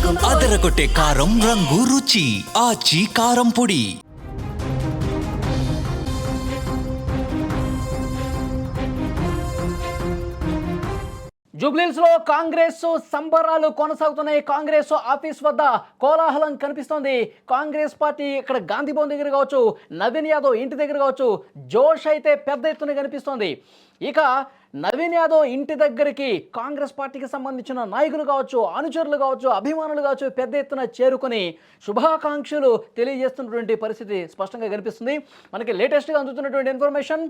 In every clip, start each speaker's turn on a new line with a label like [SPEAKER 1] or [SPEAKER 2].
[SPEAKER 1] అదరగొట్టే కారం రంగు రుచి ఆచి కారం పొడి.
[SPEAKER 2] జూబ్లీహిల్స్ లో కాంగ్రెస్ సంబరాలు కొనసాగుతున్నాయి. కాంగ్రెస్ ఆఫీస్ వద్ద కోలాహలం కనిపిస్తోంది. కాంగ్రెస్ పార్టీ ఇక్కడ గాంధీ భవన్ దగ్గర కావచ్చు, నవీన్ యాదవ్ ఇంటి దగ్గర కావచ్చు, జోష్ అయితే పెద్ద ఎత్తున కనిపిస్తోంది. ఇక నవీన్ యాదవ్ ఇంటి దగ్గరికి కాంగ్రెస్ పార్టీకి సంబంధించిన నాయకులు కావచ్చు, అనుచరులు కావచ్చు, అభిమానులు కావచ్చు పెద్ద ఎత్తున చేరుకొని శుభాకాంక్షలు తెలియజేస్తున్నటువంటి పరిస్థితి స్పష్టంగా కనిపిస్తుంది. మనకి లేటెస్ట్గా అందుతున్నటువంటి ఇన్ఫర్మేషన్,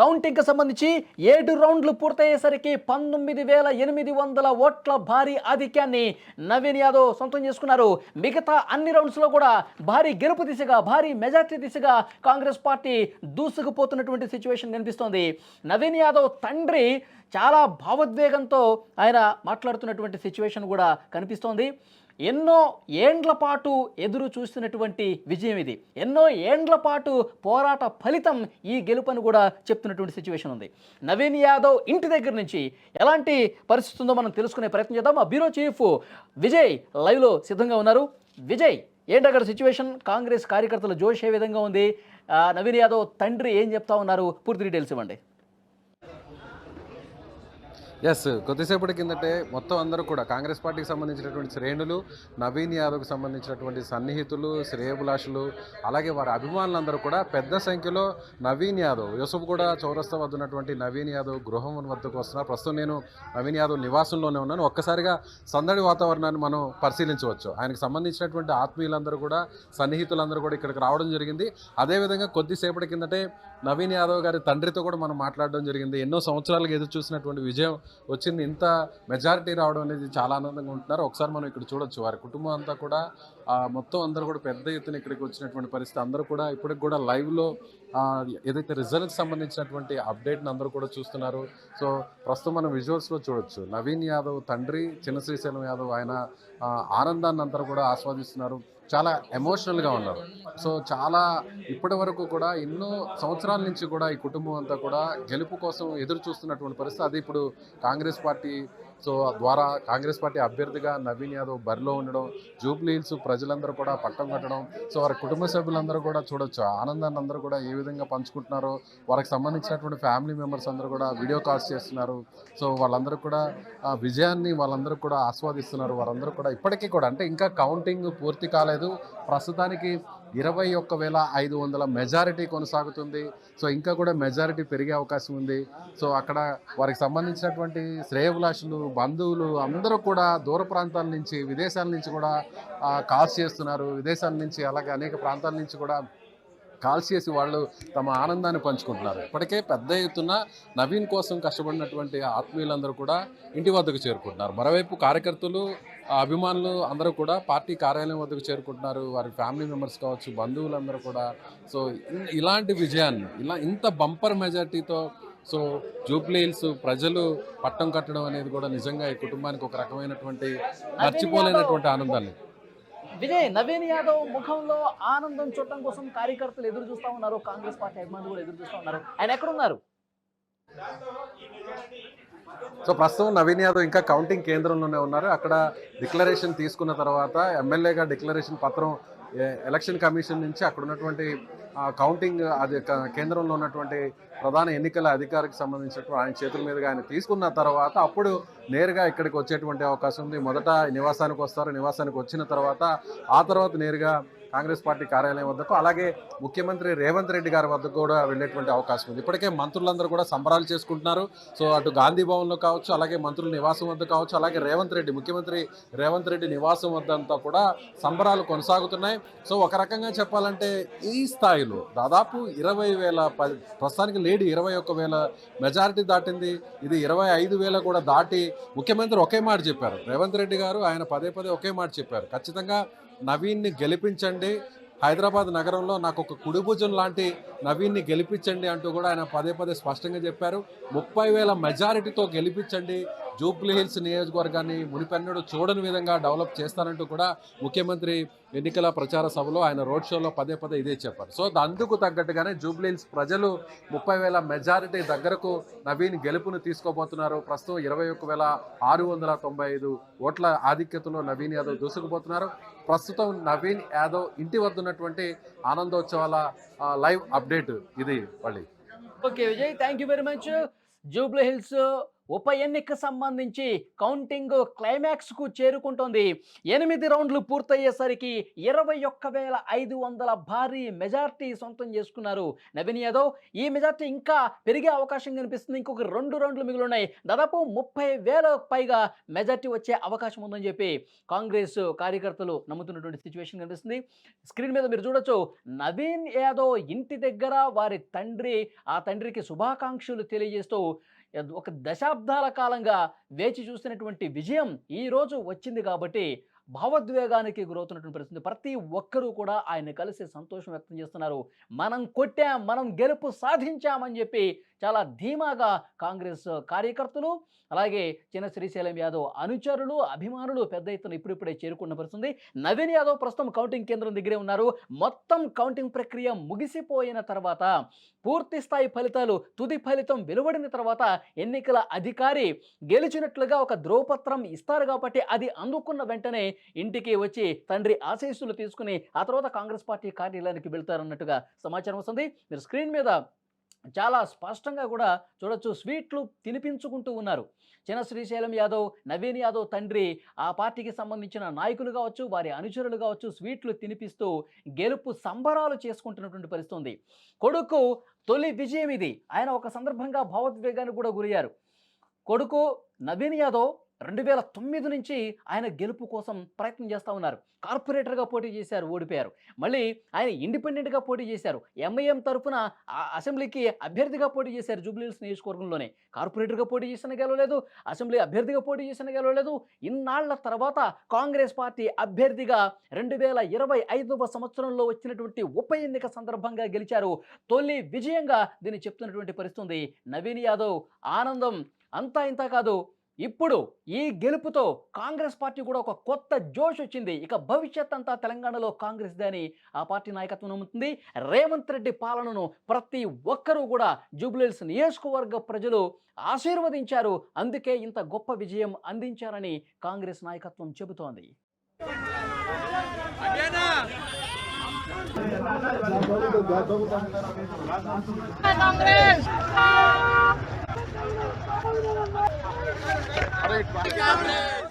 [SPEAKER 2] కౌంటింగ్కి సంబంధించి 7 రౌండ్లు పూర్తయ్యేసరికి 19,800 ఓట్ల భారీ ఆధిక్యాన్ని నవీన్ యాదవ్ సొంతం చేసుకున్నారు. మిగతా అన్ని రౌండ్స్లో కూడా భారీ గెలుపు దిశగా, భారీ మెజార్టీ దిశగా కాంగ్రెస్ పార్టీ దూసుకుపోతున్నటువంటి సిచ్యువేషన్ కనిపిస్తోంది. నవీన్ యాదవ్ తండ్రి చాలా భావోద్వేగంతో ఆయన మాట్లాడుతున్నటువంటి సిచ్యువేషన్ కూడా కనిపిస్తోంది. ఎన్నో ఏండ్ల పాటు ఎదురు చూస్తున్నటువంటి విజయం ఇది. ఎన్నో ఏండ్ల పాటు పోరాట ఫలితం ఈ గెలుపని కూడా చెప్తున్నటువంటి సిచ్యువేషన్ ఉంది. నవీన్ యాదవ్ ఇంటి దగ్గర నుంచి ఎలాంటి పరిస్థితి ఉందో మనం తెలుసుకునే ప్రయత్నం చేద్దాం. మా బ్యూరో చీఫ్ విజయ్ లైవ్లో సిద్ధంగా ఉన్నారు. విజయ్, ఏంటి అక్కడ సిచ్యువేషన్? కాంగ్రెస్ కార్యకర్తల జోష్ ఏ విధంగా ఉంది? నవీన్ యాదవ్ తండ్రి ఏం చెప్తా ఉన్నారు? పూర్తి డీటెయిల్స్ ఇవ్వండి.
[SPEAKER 3] ఎస్, కొద్దిసేపటి కిందటే మొత్తం అందరూ కూడా కాంగ్రెస్ పార్టీకి సంబంధించినటువంటి శ్రేణులు, నవీన్ యాదవ్కి సంబంధించినటువంటి సన్నిహితులు, శ్రేయభిలాషులు, అలాగే వారి అభిమానులందరూ కూడా పెద్ద సంఖ్యలో నవీన్ యాదవ్ యూసుఫ్ కూడా చౌరస్తా వద్ద ఉన్నటువంటి నవీన్ యాదవ్ గృహం వద్దకు వస్తున్నారు. ప్రస్తుతం నేను నవీన్ యాదవ్ నివాసంలోనే ఉన్నాను. ఒక్కసారిగా సందడి వాతావరణాన్ని మనం పరిశీలించవచ్చు. ఆయనకు సంబంధించినటువంటి ఆత్మీయులందరూ కూడా, సన్నిహితులందరూ కూడా ఇక్కడికి రావడం జరిగింది. అదేవిధంగా కొద్దిసేపటి కిందటే నవీన్ యాదవ్ గారి తండ్రితో కూడా మనం మాట్లాడడం జరిగింది. ఎన్నో సంవత్సరాలుగా ఎదురు చూసినటువంటి విజయం వచ్చింది. ఇంత మెజారిటీ రావడం అనేది చాలా ఆనందంగా ఉంటున్నారు. ఒకసారి మనం ఇక్కడ చూడొచ్చు, వారి కుటుంబం అంతా కూడా మొత్తం అందరూ కూడా పెద్ద ఎత్తున ఇక్కడికి వచ్చినటువంటి పరిస్థితి. అందరూ కూడా ఇప్పటికి కూడా లైవ్లో ఏదైతే రిజల్ట్కి సంబంధించినటువంటి అప్డేట్ని అందరూ కూడా చూస్తున్నారు. సో ప్రస్తుతం మనం విజువల్స్లో చూడొచ్చు, నవీన్ యాదవ్ తండ్రి చిన్న శ్రీశైలం యాదవ్ ఆయన ఆనందాన్ని అందరూ కూడా ఆస్వాదిస్తున్నారు. చాలా ఎమోషనల్గా ఉన్నారు. సో చాలా ఇప్పటి వరకు కూడా ఎన్నో సంవత్సరాల నుంచి కూడా ఈ కుటుంబం అంతా కూడా గెలుపు కోసం ఎదురు చూస్తున్నటువంటి పరిస్థితి. అది ఇప్పుడు కాంగ్రెస్ పార్టీ ద్వారా కాంగ్రెస్ పార్టీ అభ్యర్థిగా నవీన్ యాదవ్ బరిలో ఉండడం, జూబ్లీహిల్స్ ప్రజలందరూ కూడా పట్టం కట్టడం, సో వారి కుటుంబ సభ్యులందరూ కూడా చూడొచ్చు ఆనందాన్ని అందరూ కూడా ఏ విధంగా పంచుకుంటున్నారో. వారికి సంబంధించినటువంటి ఫ్యామిలీ మెంబర్స్ అందరూ కూడా వీడియో కాల్స్ చేస్తున్నారు. సో వాళ్ళందరూ కూడా విజయాన్ని వాళ్ళందరూ కూడా ఆస్వాదిస్తున్నారు. వారందరూ కూడా ఇప్పటికీ కూడా, అంటే ఇంకా కౌంటింగ్ పూర్తి కాలేదు, ప్రస్తుతానికి 21,500 మెజారిటీ కొనసాగుతుంది. సో ఇంకా కూడా మెజారిటీ పెరిగే అవకాశం ఉంది. సో అక్కడ వారికి సంబంధించినటువంటి శ్రేయభిలాషులు, బంధువులు అందరూ కూడా దూర ప్రాంతాల నుంచి, విదేశాల నుంచి కూడా కాల్స్ చేస్తున్నారు. విదేశాల నుంచి అలాగే అనేక ప్రాంతాల నుంచి కూడా కాల్స్ చేసి వాళ్ళు తమ ఆనందాన్ని పంచుకుంటున్నారు. ఇప్పటికే పెద్ద ఎత్తున నవీన్ కోసం కష్టపడినటువంటి ఆత్మీయులందరూ కూడా ఇంటి వద్దకు చేరుకుంటున్నారు. మరోవైపు కార్యకర్తలు, అభిమానులు అందరూ కూడా పార్టీ కార్యాలయం వద్దకు చేరుకుంటున్నారు. వారి ఫ్యామిలీ మెంబర్స్ కావచ్చు, బంధువులందరూ కూడా. సో ఇలాంటి విజయాన్ని, ఇంత బంపర్ మెజార్టీతో సో జూబ్లీహిల్స్ ప్రజలు పట్టం కట్టడం అనేది కూడా నిజంగా ఈ కుటుంబానికి ఒక రకమైనటువంటి మర్చిపోలేనటువంటి ఆనందాన్ని.
[SPEAKER 2] విజయ్, నవీన్ యాదవ్ ముఖంలో ఆనందం చూడటం కోసం కార్యకర్తలు ఎదురు చూస్తూ ఉన్నారు, కాంగ్రెస్ పార్టీ అభిమానులు కూడా ఎదురు చూస్తూ ఉన్నారు. ఆయన ఎక్కడున్నారు?
[SPEAKER 3] సో ప్రస్తుతం నవీన్ యాదవ్ ఇంకా కౌంటింగ్ కేంద్రంలోనే ఉన్నారు. అక్కడ డిక్లరేషన్ తీసుకున్న తర్వాత ఎమ్మెల్యేగా డిక్లరేషన్ పత్రం ఎలక్షన్ కమిషన్ నుంచి అక్కడ ఉన్నటువంటి కౌంటింగ్ అది కేంద్రంలో ఉన్నటువంటి ప్రధాన ఎన్నికల అధికారికి సంబంధించినటువంటి ఆయన చేతుల మీదుగా ఆయన తీసుకున్న తర్వాత అప్పుడు నేరుగా ఇక్కడికి వచ్చేటువంటి అవకాశం ఉంది. మొదట నివాసానికి వస్తారు, నివాసానికి వచ్చిన తర్వాత ఆ తర్వాత నేరుగా కాంగ్రెస్ పార్టీ కార్యాలయం వద్దకు, అలాగే ముఖ్యమంత్రి రేవంత్ రెడ్డి గారి వద్దకు కూడా వెళ్ళేటువంటి అవకాశం ఉంది. ఇప్పటికే మంత్రులందరూ కూడా సంబరాలు చేసుకుంటున్నారు. సో అటు గాంధీ భవన్లో కావచ్చు, అలాగే మంత్రుల నివాసం వద్ద కావచ్చు, అలాగే ముఖ్యమంత్రి రేవంత్ రెడ్డి నివాసం వద్ద అంతా కూడా సంబరాలు కొనసాగుతున్నాయి. సో ఒక రకంగా చెప్పాలంటే ఈ స్థాయిలో దాదాపు 20,000, ప్రస్తుతానికి లేడీ 21,000 మెజారిటీ దాటింది. ఇది 25,000 కూడా దాటి ముఖ్యమంత్రి ఒకే మాట చెప్పారు, రేవంత్ రెడ్డి గారు ఆయన పదే ఒకే మాట చెప్పారు, ఖచ్చితంగా నవీన్ని గెలిపించండి, హైదరాబాద్ నగరంలో నాకు ఒక కుడిభుజం లాంటి నవీన్ని గెలిపించండి అంటూ కూడా ఆయన పదే స్పష్టంగా చెప్పారు. 30,000 మెజారిటీతో గెలిపించండి, జూబ్లీ హిల్స్ నియోజకవర్గాన్ని మునిపెన్నడూ చూడని విధంగా డెవలప్ చేస్తానంటూ కూడా ముఖ్యమంత్రి ఎన్నికల ప్రచార సభలో ఆయన రోడ్ షోలో పదే పదే ఇదే చెప్పారు. సో అందుకు తగ్గట్టుగానే జూబ్లీ హిల్స్ ప్రజలు 30,000 మెజారిటీ దగ్గరకు నవీన్ గెలుపును తీసుకోబోతున్నారు. ప్రస్తుతం 21,695 ఓట్ల ఆధిక్యతలో నవీన్ యాదవ్ దూసుకుపోతున్నారు. ప్రస్తుతం నవీన్ యాదవ్ ఇంటి వద్ద ఉన్నటువంటి ఆనందోత్సవాల లైవ్ అప్డేట్ ఇది మళ్ళీ.
[SPEAKER 2] Okay Vijay, thank you very much. Jubilee hills ఉప ఎన్నిక సంబంధించి కౌంటింగ్ క్లైమాక్స్కు చేరుకుంటోంది. 8 రౌండ్లు పూర్తయ్యేసరికి 21,500 భారీ మెజార్టీ సొంతం చేసుకున్నారు నవీన్ యాదవ్. ఈ మెజార్టీ ఇంకా పెరిగే అవకాశం కనిపిస్తుంది. ఇంకొక 2 రౌండ్లు మిగిలి ఉన్నాయి. దాదాపు 30,000 పైగా మెజార్టీ వచ్చే అవకాశం ఉందని చెప్పి కాంగ్రెస్ కార్యకర్తలు నమ్ముతున్నటువంటి సిచ్యువేషన్ కనిపిస్తుంది. స్క్రీన్ మీద మీరు చూడొచ్చు, నవీన్ యాదవ్ ఇంటి దగ్గర వారి తండ్రి, ఆ తండ్రికి శుభాకాంక్షలు తెలియజేస్తూ ఒక దశాబ్దాల కాలంగా వేచి చూసినటువంటి విజయం ఈ రోజు వచ్చింది కాబట్టి భావోద్వేగానికి గురవుతున్నటువంటి పరిస్థితి. ప్రతి ఒక్కరూ కూడా ఆయన కలిసి సంతోషం వ్యక్తం చేస్తున్నారు. మనం కొట్టాం, మనం గెలుపు సాధించామని చెప్పి చాలా ధీమాగా కాంగ్రెస్ కార్యకర్తలు, అలాగే చిన్న శ్రీశైలం యాదవ్ అనుచరులు, అభిమానులు పెద్ద ఎత్తున ఇప్పుడిప్పుడే చేరుకున్న పరిస్థితుంది. నవీన్ యాదవ్ ప్రస్తుతం కౌంటింగ్ కేంద్రం దగ్గరే ఉన్నారు. మొత్తం కౌంటింగ్ ప్రక్రియ ముగిసిపోయిన తర్వాత, పూర్తి స్థాయి ఫలితాలు, తుది ఫలితం వెలువడిన తర్వాత ఎన్నికల అధికారి గెలిచినట్లుగా ఒక ధ్రువపత్రం ఇస్తారు కాబట్టి అది అందుకున్న వెంటనే ఇంటికి వచ్చి తండ్రి ఆశీస్సులు తీసుకుని ఆ తర్వాత కాంగ్రెస్ పార్టీ కార్యాలయానికి వెళ్తారన్నట్టుగా సమాచారం వస్తుంది. మీరు స్క్రీన్ మీద చాలా స్పష్టంగా కూడా చూడొచ్చు, స్వీట్లు తినిపించుకుంటూ ఉన్నారు. చిన్న శ్రీశైలం యాదవ్, నవీన్ యాదవ్ తండ్రి, ఆ పార్టీకి సంబంధించిన నాయకులు కావచ్చు, వారి అనుచరులు కావచ్చు, స్వీట్లు తినిపిస్తూ గెలుపు సంబరాలు చేసుకుంటున్నటువంటి పరిస్థితి ఉంది. కొడుకు తొలి విజయం ఇది. ఆయన ఒక సందర్భంగా భావోద్వేగానికి కూడా గురయ్యారు. కొడుకు నవీన్ యాదవ్ 2009 నుంచి ఆయన గెలుపు కోసం ప్రయత్నం చేస్తూ ఉన్నారు. కార్పొరేటర్గా పోటీ చేశారు, ఓడిపోయారు. మళ్ళీ ఆయన ఇండిపెండెంట్గా పోటీ చేశారు. ఎంఐఎం తరఫున అసెంబ్లీకి అభ్యర్థిగా పోటీ చేశారు. జూబ్లీ హిల్స్ నియోజకవర్గంలోనే కార్పొరేటర్గా పోటీ చేసిన గెలవలేదు, అసెంబ్లీ అభ్యర్థిగా పోటీ చేసిన గెలవలేదు. ఇన్నాళ్ల తర్వాత కాంగ్రెస్ పార్టీ అభ్యర్థిగా 2025వ సంవత్సరంలో వచ్చినటువంటి ఉప ఎన్నిక సందర్భంగా గెలిచారు. తొలి విజయంగా దీన్ని చెప్తున్నటువంటి పరిస్థితి ఉంది. నవీన్ యాదవ్ ఆనందం అంతా ఇంత కాదు. ఇప్పుడు ఈ గెలుపుతో కాంగ్రెస్ పార్టీ కూడా ఒక కొత్త జోష్ వచ్చింది. ఇక భవిష్యత్ అంతా తెలంగాణలో కాంగ్రెస్ దాని ఆ పార్టీ నాయకత్వం నమ్ముతుంది. రేవంత్ రెడ్డి పాలనను ప్రతి ఒక్కరూ కూడా జూబ్లీ హిల్స్ నియోజకవర్గ ప్రజలు ఆశీర్వదించారు. అందుకే ఇంత గొప్ప విజయం అందించారని కాంగ్రెస్ నాయకత్వం చెబుతోంది.
[SPEAKER 4] Congress!